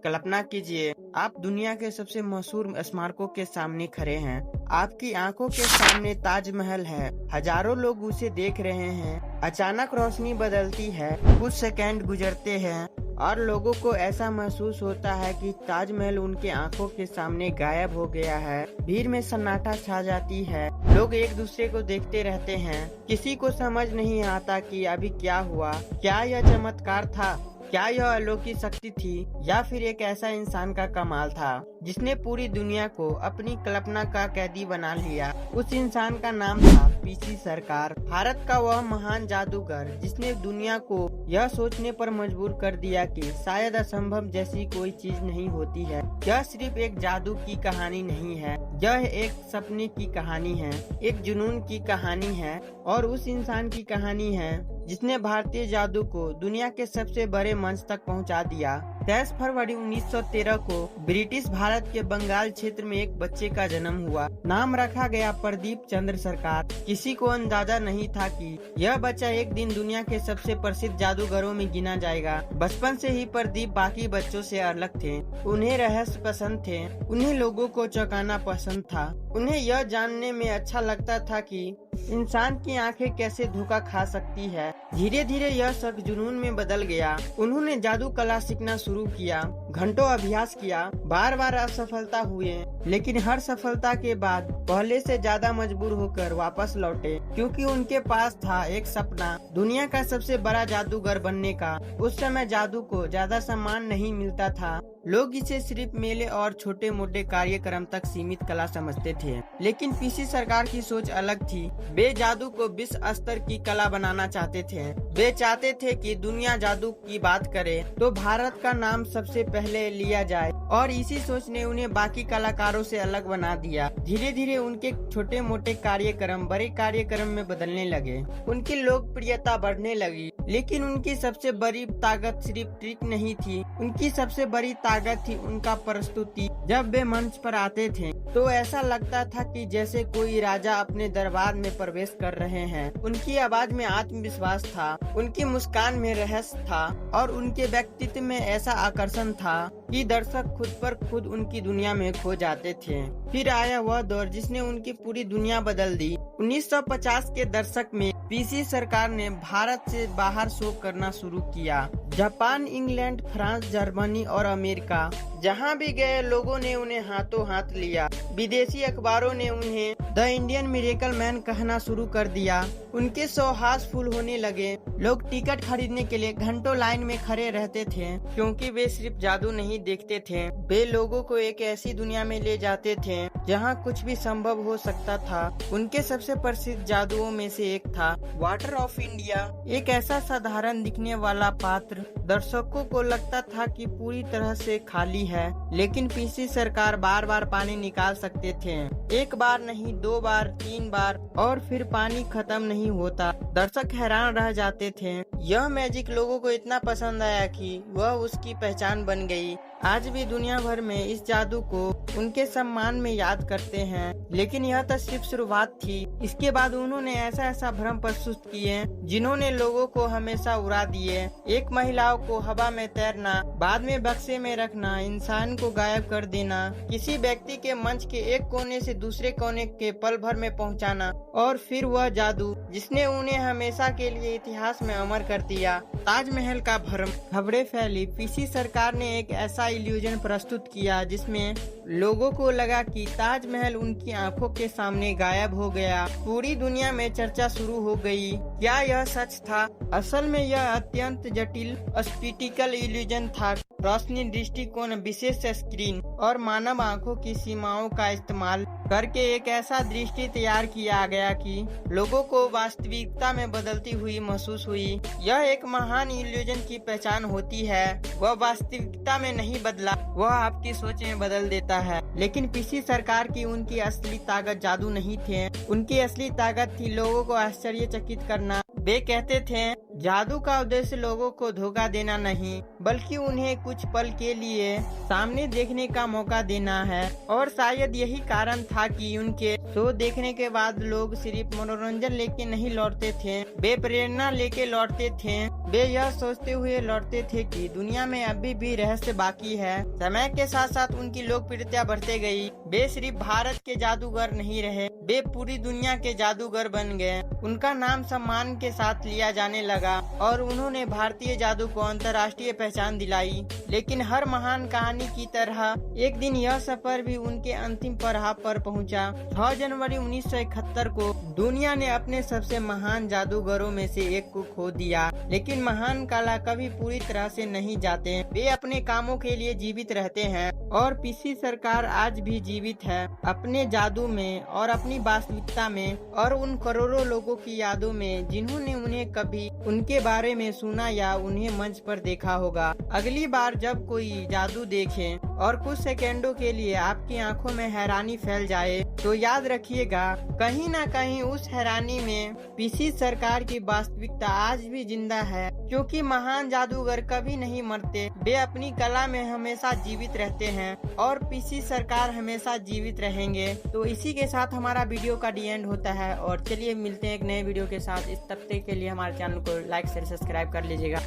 कल्पना कीजिए, आप दुनिया के सबसे मशहूर स्मारकों के सामने खड़े हैं। आपकी आंखों के सामने ताजमहल है, हजारों लोग उसे देख रहे हैं। अचानक रोशनी बदलती है, कुछ सेकंड गुजरते हैं और लोगों को ऐसा महसूस होता है कि ताजमहल उनके आंखों के सामने गायब हो गया है। भीड़ में सन्नाटा छा जाती है, लोग एक दूसरे को देखते रहते हैं। किसी को समझ नहीं आता कि अभी क्या हुआ। क्या यह चमत्कार था? क्या यह अलौकिक शक्ति थी या फिर एक ऐसा इंसान का कमाल था जिसने पूरी दुनिया को अपनी कल्पना का कैदी बना लिया? उस इंसान का नाम था पीसी सरकार, भारत का वह महान जादूगर जिसने दुनिया को यह सोचने पर मजबूर कर दिया कि शायद असंभव जैसी कोई चीज नहीं होती है। यह सिर्फ एक जादू की कहानी नहीं है, यह एक सपने की कहानी है, एक जुनून की कहानी है और उस इंसान की कहानी है जिसने भारतीय जादू को दुनिया के सबसे बड़े मंच तक पहुंचा दिया। 10 फरवरी 1913 को ब्रिटिश भारत के बंगाल क्षेत्र में एक बच्चे का जन्म हुआ। नाम रखा गया प्रदीप चंद्र सरकार। किसी को अंदाजा नहीं था कि यह बच्चा एक दिन दुनिया के सबसे प्रसिद्ध जादूगरों में गिना जाएगा। बचपन से ही प्रदीप बाकी बच्चों से अलग थे। उन्हें रहस्य पसंद थे, उन्हें लोगों को चौंकाना पसंद था। उन्हें यह जानने में अच्छा लगता था कि इंसान की आंखें कैसे धोखा खा सकती है। धीरे धीरे यह शौक जुनून में बदल गया। उन्होंने जादू कला सीखना शुरू किया, घंटों अभ्यास किया, बार बार असफलता हुए, लेकिन हर सफलता के बाद पहले से ज्यादा मजबूर होकर वापस लौटे, क्योंकि उनके पास था एक सपना, दुनिया का सबसे बड़ा जादूगर बनने का। उस समय जादू को ज्यादा सम्मान नहीं मिलता था। लोग इसे सिर्फ मेले और छोटे मोटे कार्यक्रम तक सीमित कला समझते थे, लेकिन पीसी सरकार की सोच अलग थी। वे जादू को विश्व स्तर की कला बनाना चाहते थे। वे चाहते थे कि दुनिया जादू की बात करे तो भारत का नाम सबसे पहले लिया जाए, और इसी सोच ने उन्हें बाकी कलाकारों से अलग बना दिया। धीरे धीरे उनके छोटे मोटे कार्यक्रम बड़े कार्यक्रम में बदलने लगे, उनकी लोकप्रियता बढ़ने लगी। लेकिन उनकी सबसे बड़ी ताकत सिर्फ ट्रिक नहीं थी, उनकी सबसे बड़ी ताकत थी उनका प्रस्तुति। जब वे मंच पर आते थे तो ऐसा लगता था कि जैसे कोई राजा अपने दरबार में प्रवेश कर रहे हैं। उनकी आवाज में आत्मविश्वास था, उनकी मुस्कान में रहस्य था और उनके व्यक्तित्व में ऐसा आकर्षण था कि दर्शक खुद पर खुद उनकी दुनिया में खो जाते थे। फिर आया वह दौर जिसने उनकी पूरी दुनिया बदल दी। 1950 के दशक में पीसी सरकार ने भारत से बाहर शो करना शुरू किया। जापान, इंग्लैंड, फ्रांस, जर्मनी और अमेरिका, जहां भी गए लोगों ने उन्हें हाथों हाथ लिया। विदेशी अखबारों ने उन्हें द इंडियन मिरेकल मैन कहना शुरू कर दिया। उनके शो हाउसफुल होने लगे। लोग टिकट खरीदने के लिए घंटों लाइन में खड़े रहते थे, क्योंकि वे सिर्फ जादू नहीं देखते थे, वे लोगों को एक ऐसी दुनिया में ले जाते थे जहां कुछ भी संभव हो सकता था। उनके सबसे प्रसिद्ध जादुओं में से एक था वाटर ऑफ इंडिया। एक ऐसा साधारण दिखने वाला पात्र, दर्शकों को लगता था कि पूरी तरह से खाली है, लेकिन पीसी सरकार बार बार पानी निकाल सकते थे। एक बार नहीं, 2 बार, 3 बार, और फिर पानी खत्म नहीं होता। दर्शक हैरान रह जाते थे। यह मैजिक लोगों को इतना पसंद आया कि वह उसकी पहचान बन गई। आज भी दुनिया भर में इस जादू को उनके सम्मान में याद करते हैं, लेकिन यह तो सिर्फ शुरुआत थी। इसके बाद उन्होंने ऐसा भ्रम प्रस्तुत किए जिन्होंने लोगों को हमेशा उड़ा दिए। एक महिलाओं को हवा में तैरना, बाद में बक्से में रखना, इंसान को गायब कर देना, किसी व्यक्ति के मंच के एक कोने से दूसरे कोने के पल भर में पहुंचाना, और फिर वह जादू जिसने उन्हें हमेशा के लिए इतिहास में अमर कर दिया। ताजमहल का भ्रम। खबरें फैली। पीसी सरकार ने एक ऐसा इल्यूजन प्रस्तुत किया जिसमें लोगों को लगा कि ताजमहल उनकी आंखों के सामने गायब हो गया। पूरी दुनिया में चर्चा शुरू हो गई। क्या यह सच था? असल में यह अत्यंत जटिल ऑप्टिकल इल्यूजन था। रोशनी, दृष्टिकोण, विशेष स्क्रीन और मानव आंखों की सीमाओं का इस्तेमाल करके एक ऐसा दृष्टि तैयार किया गया कि लोगों को वास्तविकता में बदलती हुई महसूस हुई। यह एक महान इल्यूजन की पहचान होती है। वह वास्तविकता में नहीं बदला, वह आपकी सोच में बदल देता है। लेकिन पीसी सरकार की उनकी असली ताकत जादू नहीं थे, उनकी असली ताकत थी लोगों को आश्चर्यचकित करना। वे कहते थे जादू का उद्देश्य लोगों को धोखा देना नहीं, बल्कि उन्हें कुछ पल के लिए सामने देखने का मौका देना है। और शायद यही कारण था कि उनके शो देखने के बाद लोग सिर्फ मनोरंजन लेके नहीं लौटते थे, वे प्रेरणा लेके लौटते थे। वे यह सोचते हुए लौटते थे कि दुनिया में अभी भी रहस्य बाकी है। समय के साथ साथ उनकी लोकप्रियता बढ़ते गई। वे सिर्फ भारत के जादूगर नहीं रहे, वे पूरी दुनिया के जादूगर बन गए। उनका नाम सम्मान के साथ लिया जाने लगा और उन्होंने भारतीय जादू को अंतर्राष्ट्रीय पहचान दिलाई। लेकिन हर महान कहानी की तरह एक दिन यह सफर भी उनके अंतिम पड़ाव पर पहुंचा। 6 जनवरी 1971 को दुनिया ने अपने सबसे महान जादूगरों में से एक को खो दिया। लेकिन महान कला कभी पूरी तरह से नहीं जाते, वे अपने कामों के लिए जीवित रहते हैं। और पीसी सरकार आज भी जीवित है, अपने जादू में और अपनी वास्तविकता में, और उन करोड़ों लोगों की यादों में जिन्होंने उन्हें कभी उनके बारे में सुना या उन्हें मंच पर देखा होगा। अगली बार जब कोई जादू देखें और कुछ सेकंडों के लिए आपकी आंखों में हैरानी फैल जाए, तो याद रखिएगा, कहीं ना कहीं उस हैरानी में पीसी सरकार की वास्तविकता आज भी जिंदा है। क्योंकि महान जादूगर कभी नहीं मरते, वे अपनी कला में हमेशा जीवित रहते हैं और पीसी सरकार हमेशा जीवित रहेंगे। तो इसी के साथ हमारा वीडियो का डी एंड होता है और चलिए मिलते हैं एक नए वीडियो के साथ। इस तब तक के लिए हमारे चैनल को लाइक शेयर सब्सक्राइब कर लीजिएगा।